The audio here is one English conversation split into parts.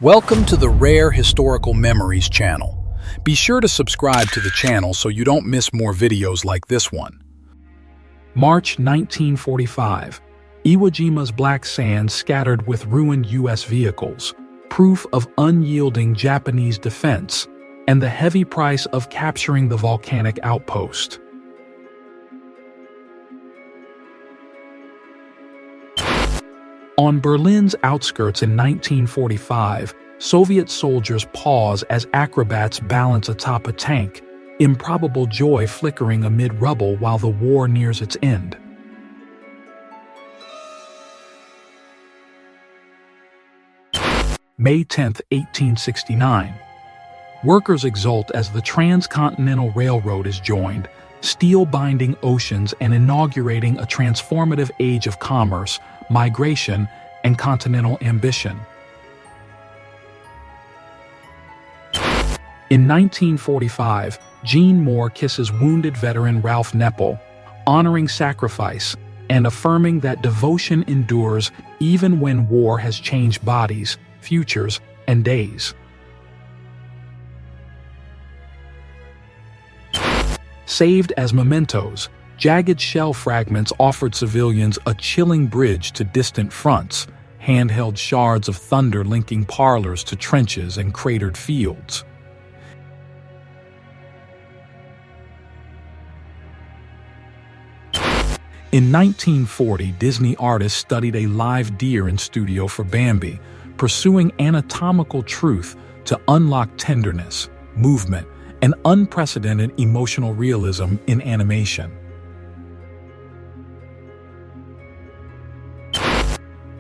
Welcome to the Rare Historical Memories channel. Be sure to subscribe to the channel so you don't miss more videos like this one. March 1945. Iwo Jima's black sand scattered with ruined U.S. vehicles, proof of unyielding Japanese defense, and the heavy price of capturing the volcanic outpost. On Berlin's outskirts in 1945, Soviet soldiers pause as acrobats balance atop a tank, improbable joy flickering amid rubble while the war nears its end. May 10, 1869. Workers exult as the Transcontinental Railroad is joined, steel binding oceans and inaugurating a transformative age of commerce, migration, and continental ambition. In 1945, Jean Moore kisses wounded veteran Ralph Neppel, honoring sacrifice and affirming that devotion endures even when war has changed bodies, futures, and days. Saved as mementos, jagged shell fragments offered civilians a chilling bridge to distant fronts, handheld shards of thunder linking parlors to trenches and cratered fields. In 1940, Disney artists studied a live deer in studio for Bambi, pursuing anatomical truth to unlock tenderness, movement, and unprecedented emotional realism in animation.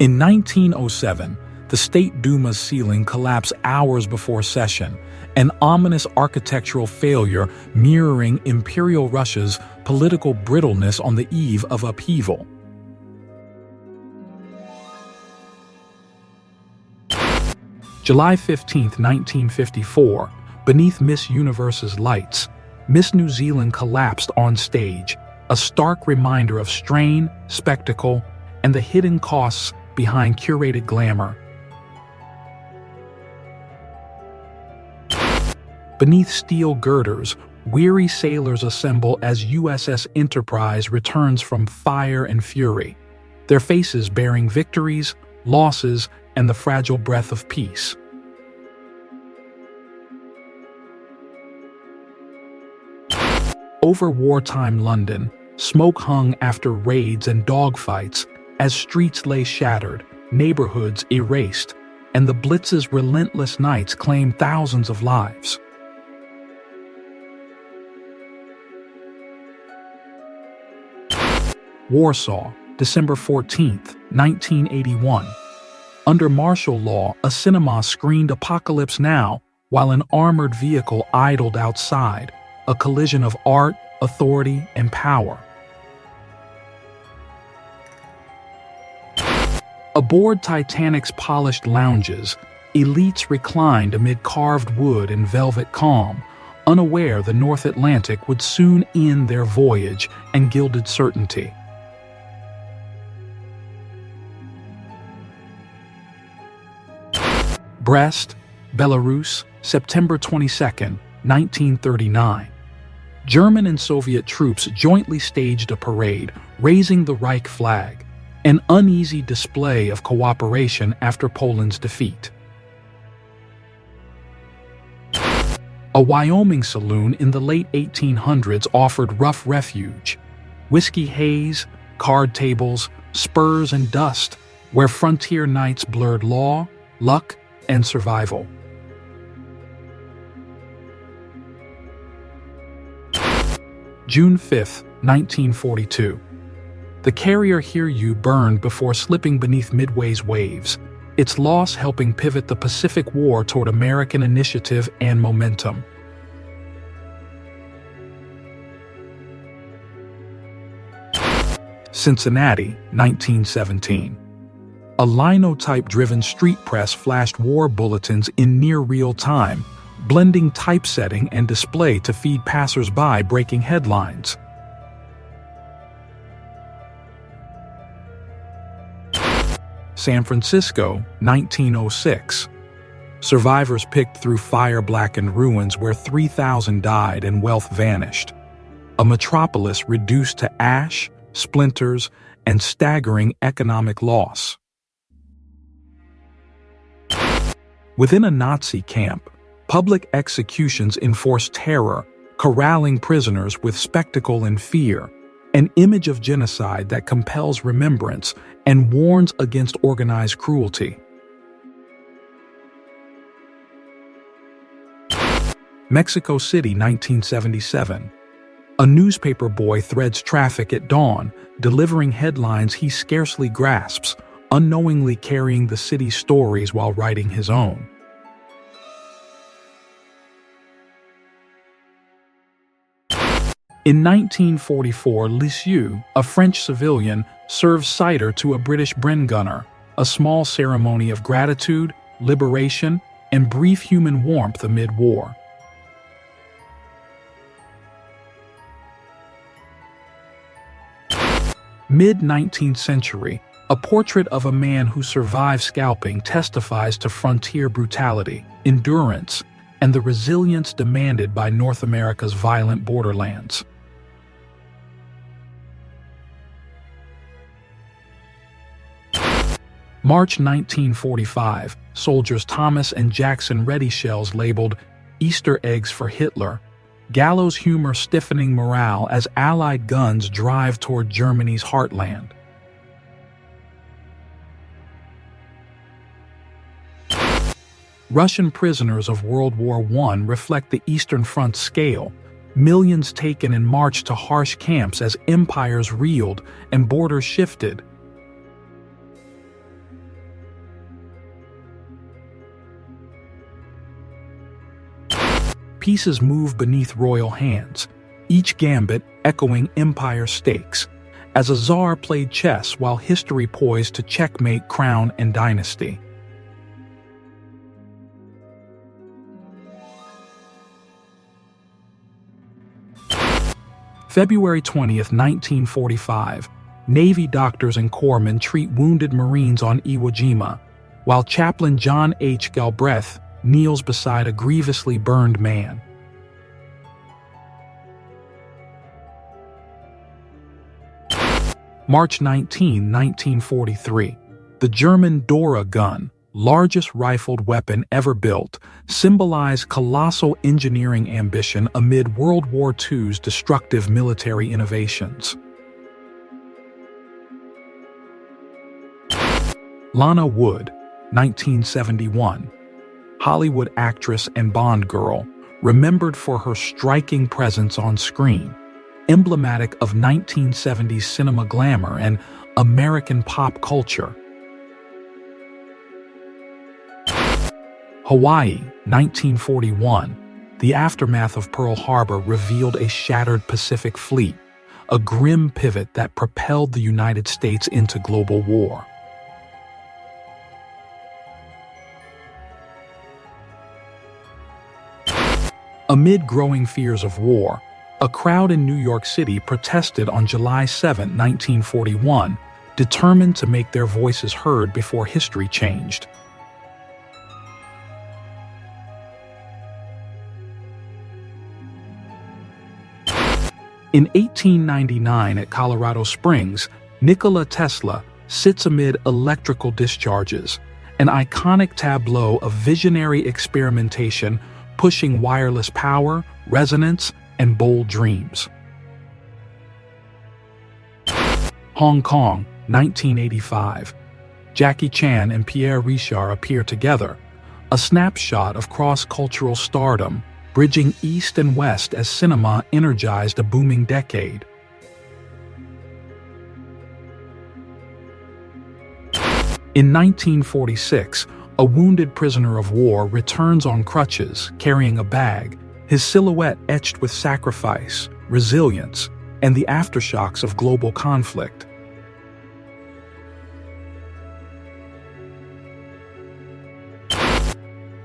In 1907, the State Duma's ceiling collapsed hours before session, an ominous architectural failure mirroring Imperial Russia's political brittleness on the eve of upheaval. July 15, 1954, beneath Miss Universe's lights, Miss New Zealand collapsed on stage, a stark reminder of strain, spectacle, and the hidden costs behind curated glamour. Beneath steel girders, weary sailors assemble as USS Enterprise returns from fire and fury, their faces bearing victories, losses, and the fragile breath of peace. Over wartime London, smoke hung after raids and dogfights as streets lay shattered, neighborhoods erased, and the Blitz's relentless nights claimed thousands of lives. Warsaw, December 14, 1981. Under martial law, a cinema screened Apocalypse Now while an armored vehicle idled outside, a collision of art, authority, and power. Aboard Titanic's polished lounges, elites reclined amid carved wood and velvet calm, unaware the North Atlantic would soon end their voyage and gilded certainty. Brest, Belarus, September 22, 1939. German and Soviet troops jointly staged a parade, raising the Reich flag, an uneasy display of cooperation after Poland's defeat. A Wyoming saloon in the late 1800s offered rough refuge, whiskey haze, card tables, spurs and dust, where frontier nights blurred law, luck, and survival. June 5, 1942. The carrier Hiryu burned before slipping beneath Midway's waves, its loss helping pivot the Pacific War toward American initiative and momentum. Cincinnati, 1917. A linotype-driven street press flashed war bulletins in near real time, blending typesetting and display to feed passers-by breaking headlines. San Francisco, 1906. Survivors picked through fire-blackened ruins where 3,000 died and wealth vanished. A metropolis reduced to ash, splinters, and staggering economic loss. Within a Nazi camp, public executions enforced terror, corralling prisoners with spectacle and fear, an image of genocide that compels remembrance and warns against organized cruelty. Mexico City, 1977. A newspaper boy threads traffic at dawn, delivering headlines he scarcely grasps, unknowingly carrying the city's stories while writing his own. In 1944, Lisieux, a French civilian, serves cider to a British Bren gunner, a small ceremony of gratitude, liberation, and brief human warmth amid war. Mid-19th century, a portrait of a man who survived scalping testifies to frontier brutality, endurance, and the resilience demanded by North America's violent borderlands. March 1945, soldiers Thomas and Jackson ready shells labeled Easter eggs for Hitler, gallows humor stiffening morale as Allied guns drive toward Germany's heartland. Russian prisoners of World War I reflect the Eastern Front's scale, millions taken and marched to harsh camps as empires reeled and borders shifted. Pieces move beneath royal hands, each gambit echoing empire stakes, as a czar played chess while history poised to checkmate crown and dynasty. February 20th, 1945, Navy doctors and corpsmen treat wounded Marines on Iwo Jima, while Chaplain John H. Galbraith kneels beside a grievously burned man. March 19, 1943. The German Dora gun, largest rifled weapon ever built, symbolized colossal engineering ambition amid World War II's destructive military innovations. Lana Wood, 1971. Hollywood actress and Bond girl, remembered for her striking presence on screen, emblematic of 1970s cinema glamour and American pop culture. Hawaii, 1941. The aftermath of Pearl Harbor revealed a shattered Pacific Fleet, a grim pivot that propelled the United States into global war. Amid growing fears of war, a crowd in New York City protested on July 7, 1941, determined to make their voices heard before history changed. In 1899 at Colorado Springs, Nikola Tesla sits amid electrical discharges, an iconic tableau of visionary experimentation pushing wireless power, resonance, and bold dreams. Hong Kong, 1985. Jackie Chan and Pierre Richard appear together, a snapshot of cross-cultural stardom, bridging East and West as cinema energized a booming decade. In 1946, a wounded prisoner of war returns on crutches, carrying a bag, his silhouette etched with sacrifice, resilience, and the aftershocks of global conflict.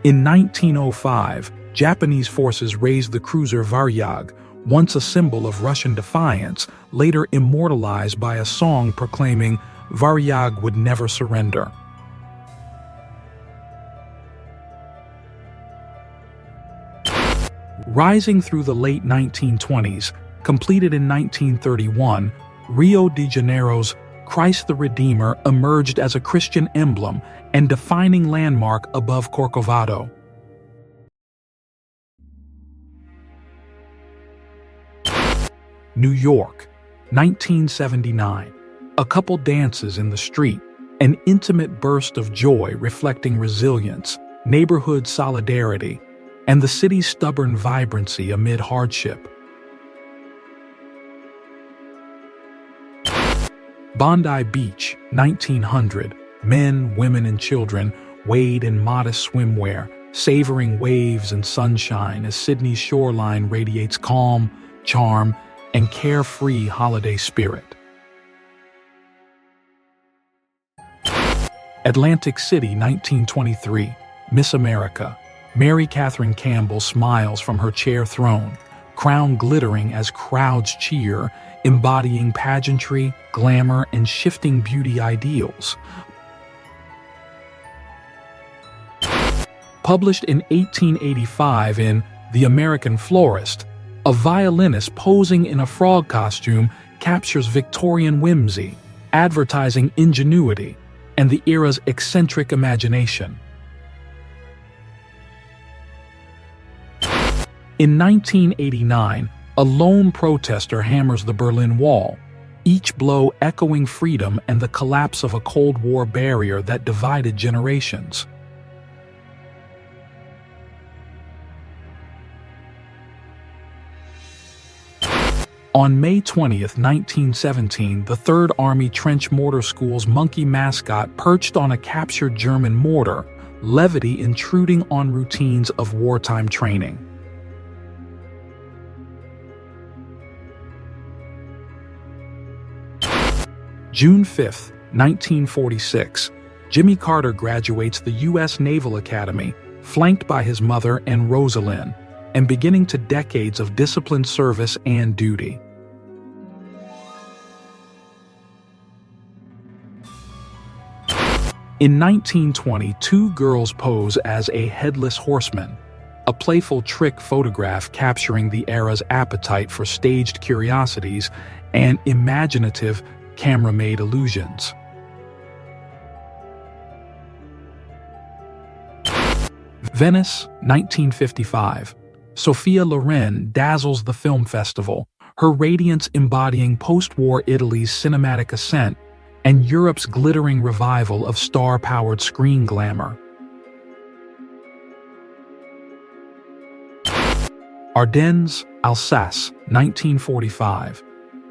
In 1905, Japanese forces raised the cruiser Varyag, once a symbol of Russian defiance, later immortalized by a song proclaiming Varyag would never surrender. Rising through the late 1920s, completed in 1931, Rio de Janeiro's Christ the Redeemer emerged as a Christian emblem and defining landmark above Corcovado. New York, 1979. A couple dances in the street, an intimate burst of joy reflecting resilience, neighborhood solidarity, and the city's stubborn vibrancy amid hardship. Bondi Beach, 1900. Men, women, and children wade in modest swimwear, savoring waves and sunshine as Sydney's shoreline radiates calm, charm, and carefree holiday spirit. Atlantic City, 1923. Miss America. Mary Catherine Campbell smiles from her chair throne, crown glittering as crowds cheer, embodying pageantry, glamour, and shifting beauty ideals. Published in 1885 in The American Florist, a violinist posing in a frog costume captures Victorian whimsy, advertising ingenuity, and the era's eccentric imagination. In 1989, a lone protester hammers the Berlin Wall, each blow echoing freedom and the collapse of a Cold War barrier that divided generations. On May 20th, 1917, the 3rd Army Trench Mortar School's monkey mascot perched on a captured German mortar, levity intruding on routines of wartime training. June 5, 1946, Jimmy Carter graduates the U.S. Naval Academy, flanked by his mother and Rosalind, and beginning to decades of disciplined service and duty. In 1920, two girls pose as a headless horseman, a playful trick photograph capturing the era's appetite for staged curiosities and imaginative camera-made illusions. Venice, 1955. Sophia Loren dazzles the film festival, her radiance embodying post-war Italy's cinematic ascent and Europe's glittering revival of star-powered screen glamour. Ardennes, Alsace, 1945.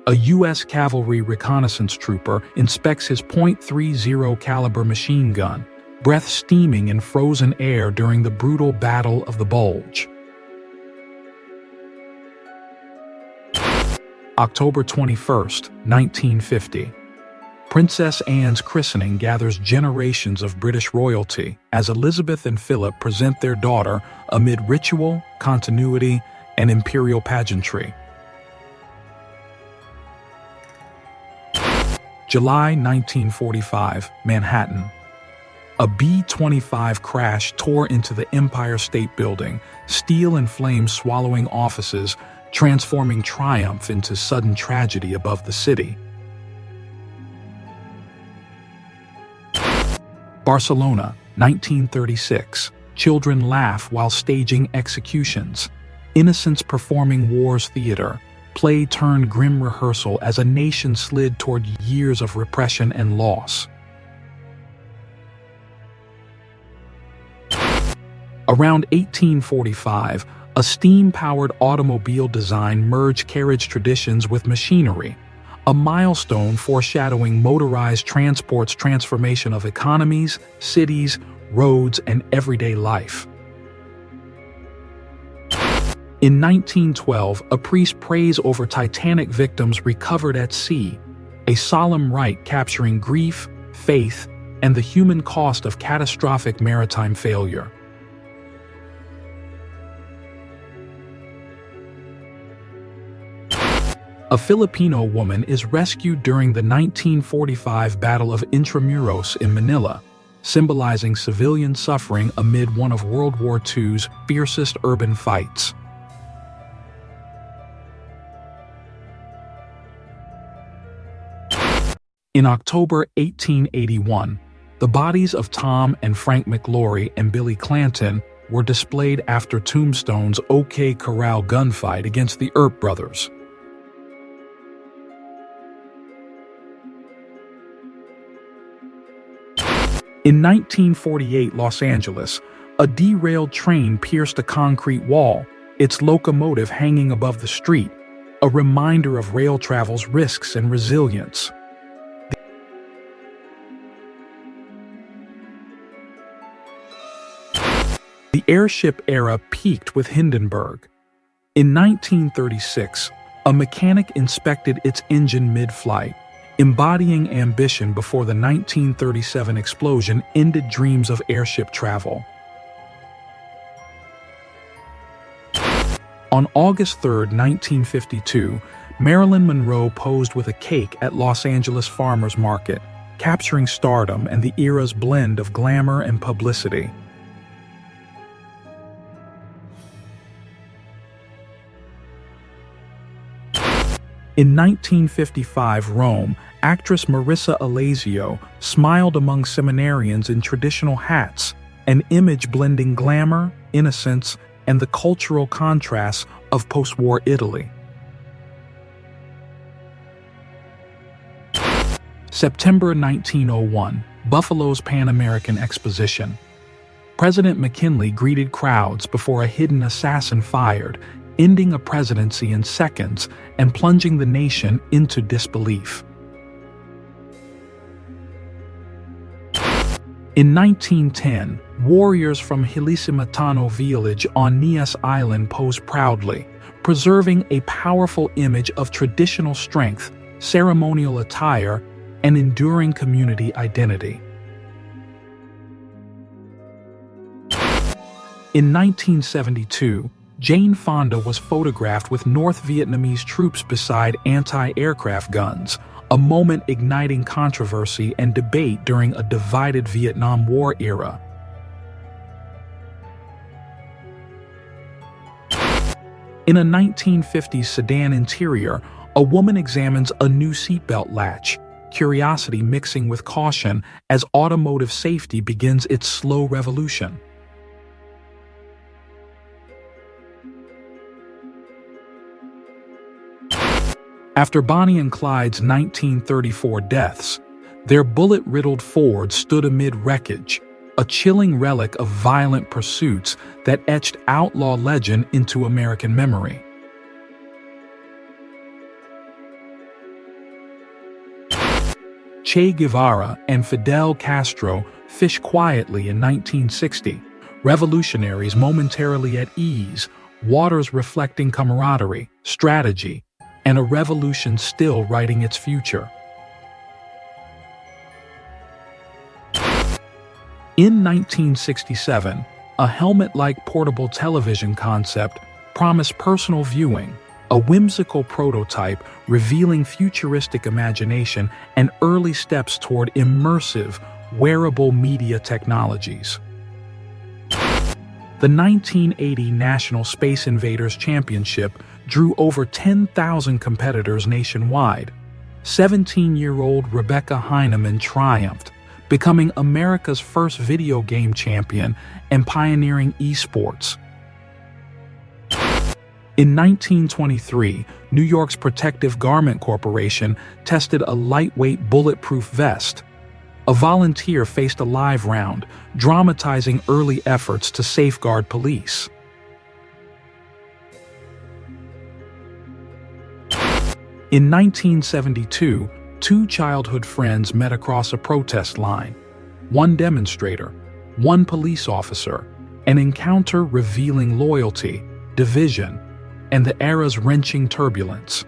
A U.S. cavalry reconnaissance trooper inspects his .30 caliber machine gun, breath steaming in frozen air during the brutal Battle of the Bulge. October 21st, 1950. Princess Anne's christening gathers generations of British royalty as Elizabeth and Philip present their daughter amid ritual, continuity, and imperial pageantry. July 1945, Manhattan. A B-25 crash tore into the Empire State Building, steel and flames swallowing offices, transforming triumph into sudden tragedy above the city. Barcelona, 1936. Children laugh while staging executions. Innocents performing war's theater. Play turned grim rehearsal as a nation slid toward years of repression and loss. Around 1845, a steam-powered automobile design merged carriage traditions with machinery, a milestone foreshadowing motorized transport's transformation of economies, cities, roads, and everyday life. In 1912, a priest prays over Titanic victims recovered at sea, a solemn rite capturing grief, faith, and the human cost of catastrophic maritime failure. A Filipino woman is rescued during the 1945 Battle of Intramuros in Manila, symbolizing civilian suffering amid one of World War II's fiercest urban fights. In October 1881, the bodies of Tom and Frank McLaury and Billy Clanton were displayed after Tombstone's OK Corral gunfight against the Earp brothers. In 1948 Los Angeles, a derailed train pierced a concrete wall, its locomotive hanging above the street, a reminder of rail travel's risks and resilience. The airship era peaked with Hindenburg. In 1936, a mechanic inspected its engine mid-flight, embodying ambition before the 1937 explosion ended dreams of airship travel. On August 3, 1952, Marilyn Monroe posed with a cake at Los Angeles Farmers Market, capturing stardom and the era's blend of glamour and publicity. In 1955 Rome, actress Marissa Alesio smiled among seminarians in traditional hats, an image blending glamour, innocence, and the cultural contrasts of post-war Italy. September 1901, Buffalo's Pan American Exposition. President McKinley greeted crowds before a hidden assassin fired, ending a presidency in seconds and plunging the nation into disbelief. In 1910, warriors from Hilisimatano village on Nias Island posed proudly, preserving a powerful image of traditional strength, ceremonial attire, and enduring community identity. In 1972, Jane Fonda was photographed with North Vietnamese troops beside anti-aircraft guns, a moment igniting controversy and debate during a divided Vietnam War era. In a 1950s sedan interior, a woman examines a new seatbelt latch, curiosity mixing with caution as automotive safety begins its slow revolution. After Bonnie and Clyde's 1934 deaths, their bullet-riddled Ford stood amid wreckage, a chilling relic of violent pursuits that etched outlaw legend into American memory. Che Guevara and Fidel Castro fished quietly in 1960, revolutionaries momentarily at ease, waters reflecting camaraderie, strategy, and a revolution still writing its future. In 1967, a helmet-like portable television concept promised personal viewing, a whimsical prototype revealing futuristic imagination and early steps toward immersive, wearable media technologies. The 1980 National Space Invaders Championship drew over 10,000 competitors nationwide. 17-year-old Rebecca Heineman triumphed, becoming America's first video game champion and pioneering esports. In 1923, New York's Protective Garment Corporation tested a lightweight bulletproof vest. A volunteer faced a live round, dramatizing early efforts to safeguard police. In 1972, two childhood friends met across a protest line. One demonstrator, one police officer, an encounter revealing loyalty, division, and the era's wrenching turbulence.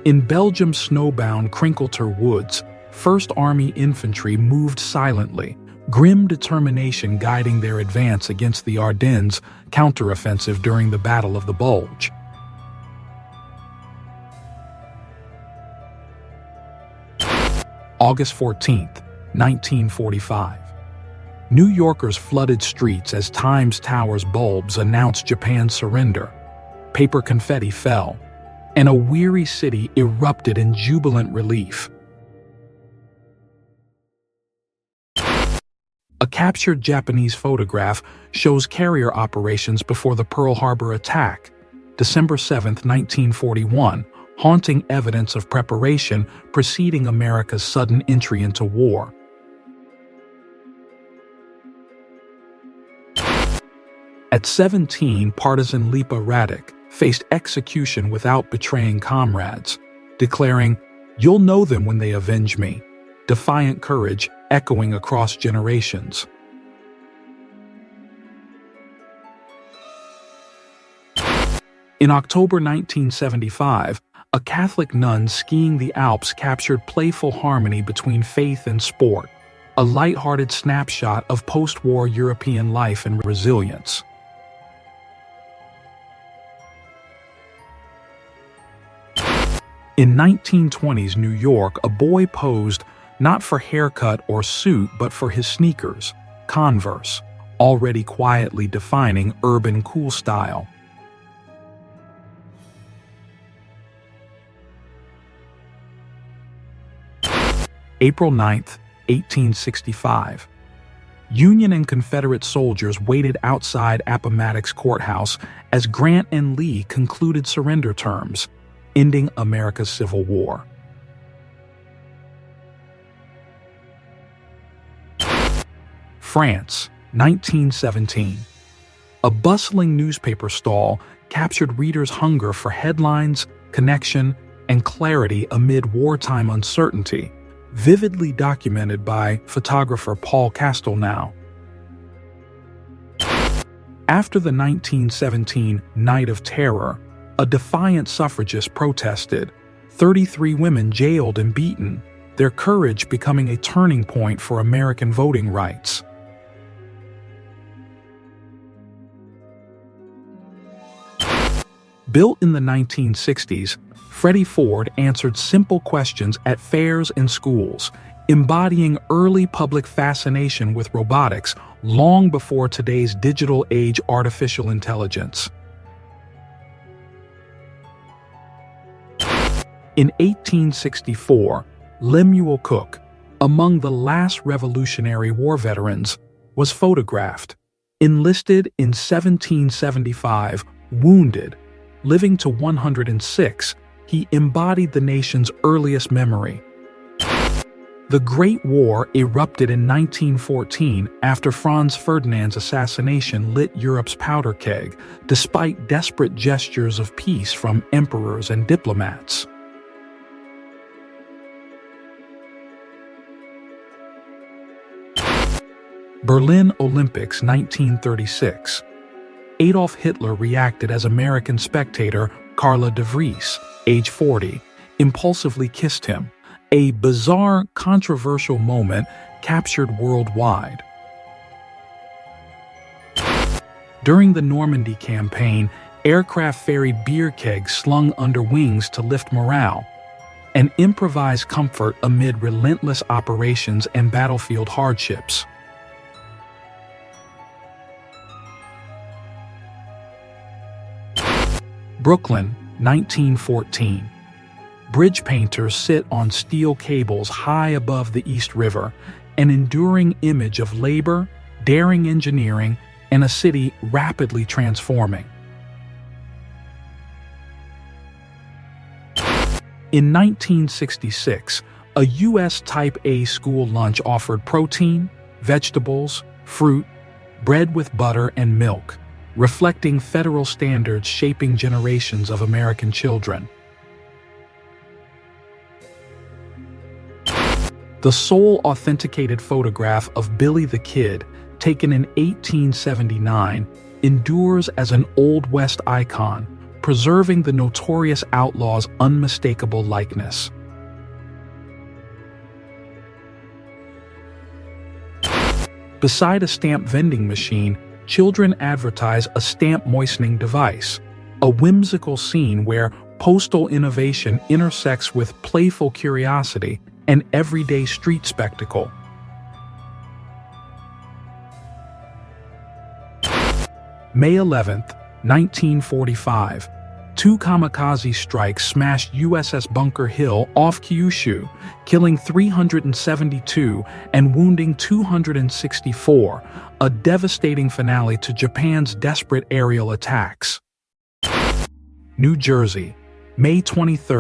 In Belgium's snowbound Krinkelter Woods, 1st Army Infantry moved silently, grim determination guiding their advance against the Ardennes counteroffensive during the Battle of the Bulge. August 14, 1945. New Yorkers flooded streets as Times Tower's bulbs announced Japan's surrender. Paper confetti fell. and a weary city erupted in jubilant relief. A captured Japanese photograph shows carrier operations before the Pearl Harbor attack, December 7, 1941, haunting evidence of preparation preceding America's sudden entry into war. At 17, partisan Lipa Radek faced execution without betraying comrades, declaring, "You'll know them when they avenge me," defiant courage echoing across generations. In October 1975, a Catholic nun skiing the Alps captured playful harmony between faith and sport, a light-hearted snapshot of post-war European life and resilience. In 1920s New York, a boy posed not for haircut or suit but for his sneakers, Converse, already quietly defining urban cool style. April 9, 1865. Union and Confederate soldiers waited outside Appomattox Courthouse as Grant and Lee concluded surrender terms, ending America's Civil War. France, 1917. A bustling newspaper stall captured readers' hunger for headlines, connection, and clarity amid wartime uncertainty, vividly documented by photographer Paul Castelnau. After the 1917 Night of Terror, a defiant suffragist protested, 33 women jailed and beaten, their courage becoming a turning point for American voting rights. Built in the 1960s, Freddie Ford answered simple questions at fairs and schools, embodying early public fascination with robotics long before today's digital age artificial intelligence. In 1864, Lemuel Cook, among the last Revolutionary War veterans, was photographed, enlisted in 1775, wounded. Living to 106, he embodied the nation's earliest memory. The Great War erupted in 1914 after Franz Ferdinand's assassination lit Europe's powder keg, despite desperate gestures of peace from emperors and diplomats. Berlin Olympics 1936. Adolf Hitler reacted as American spectator Carla de Vries, age 40, impulsively kissed him, a bizarre, controversial moment captured worldwide. During the Normandy campaign, aircraft ferried beer kegs slung under wings to lift morale, an improvised comfort amid relentless operations and battlefield hardships. Brooklyn, 1914. Bridge painters sit on steel cables high above the East River, an enduring image of labor, daring engineering, and a city rapidly transforming. In 1966, a U.S. Type A school lunch offered protein, vegetables, fruit, bread with butter and milk, reflecting federal standards shaping generations of American children. The sole authenticated photograph of Billy the Kid, taken in 1879, endures as an Old West icon, preserving the notorious outlaw's unmistakable likeness. Beside a stamp vending machine, children advertise a stamp moistening device, a whimsical scene where postal innovation intersects with playful curiosity and everyday street spectacle. May 11, 1945. 2 kamikaze strikes smashed USS Bunker Hill off Kyushu, killing 372 and wounding 264, a devastating finale to Japan's desperate aerial attacks. New Jersey, May 23,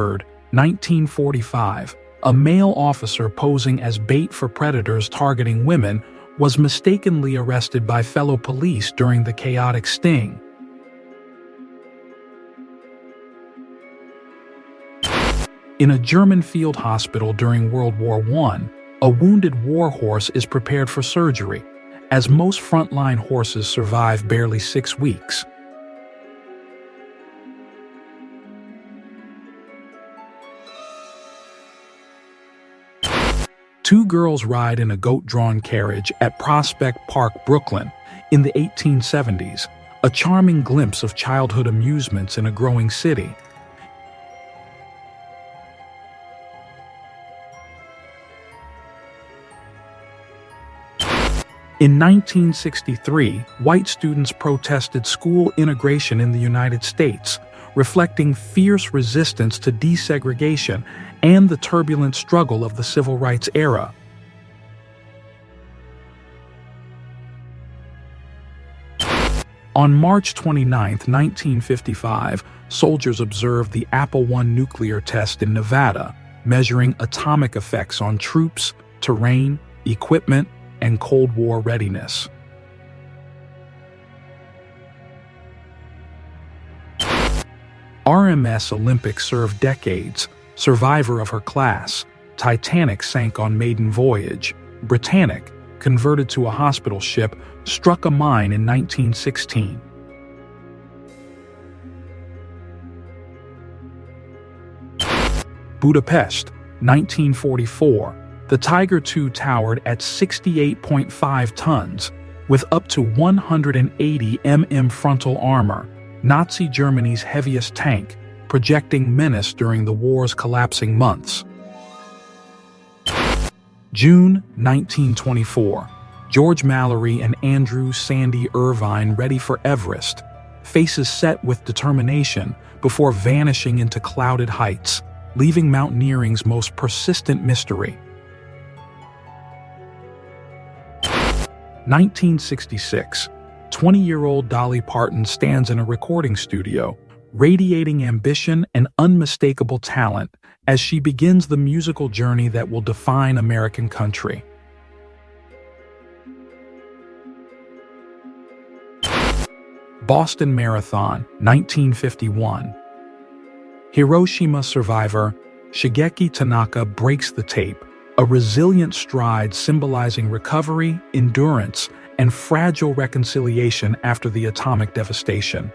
1945. A male officer posing as bait for predators targeting women was mistakenly arrested by fellow police during the chaotic sting. In a German field hospital during World War I, a wounded war horse is prepared for surgery, as most frontline horses survive barely 6 weeks. Two girls ride in a goat-drawn carriage at Prospect Park, Brooklyn, in the 1870s, a charming glimpse of childhood amusements in a growing city. In 1963, white students protested school integration in the United States, reflecting fierce resistance to desegregation and the turbulent struggle of the civil rights era. On March 29, 1955, soldiers observed the Apple I nuclear test in Nevada, measuring atomic effects on troops, terrain, equipment, and Cold War readiness. RMS Olympic served decades, survivor of her class. Titanic sank on maiden voyage. Britannic, converted to a hospital ship, struck a mine in 1916. Budapest, 1944. The Tiger II towered at 68.5 tons, with up to 180 mm frontal armor, Nazi Germany's heaviest tank, projecting menace during the war's collapsing months. June 1924. George Mallory and Andrew Sandy Irvine ready for Everest, faces set with determination before vanishing into clouded heights, leaving mountaineering's most persistent mystery. 1966. 20-year-old Dolly Parton stands in a recording studio, radiating ambition and unmistakable talent as she begins the musical journey that will define American country. Boston Marathon, 1951. Hiroshima survivor Shigeki Tanaka breaks the tape, a resilient stride symbolizing recovery, endurance, and fragile reconciliation after the atomic devastation.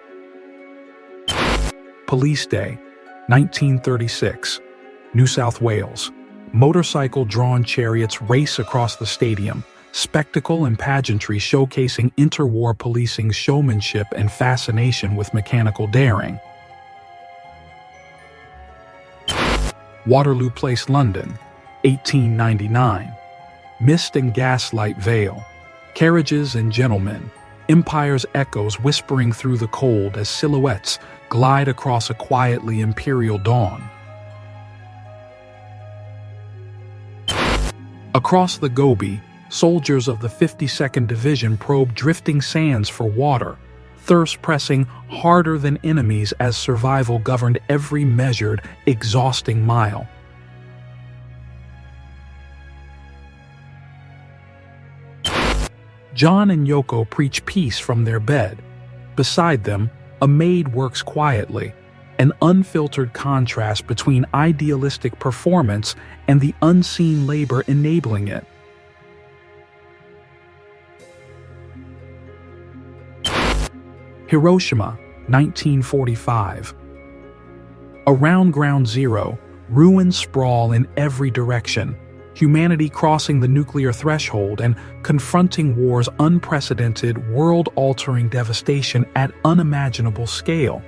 Police Day, 1936. New South Wales. Motorcycle-drawn chariots race across the stadium, spectacle and pageantry showcasing interwar policing's showmanship and fascination with mechanical daring. Waterloo Place, London, 1899. Mist and gaslight veil. Carriages and gentlemen. Empire's echoes whispering through the cold as silhouettes glide across a quietly imperial dawn. Across the Gobi, soldiers of the 52nd Division probe drifting sands for water, thirst pressing harder than enemies as survival governed every measured, exhausting mile. John and Yoko preach peace from their bed. Beside them, a maid works quietly, an unfiltered contrast between idealistic performance and the unseen labor enabling it. Hiroshima, 1945. Around Ground Zero, ruins sprawl in every direction, humanity crossing the nuclear threshold and confronting war's unprecedented, world-altering devastation at unimaginable scale.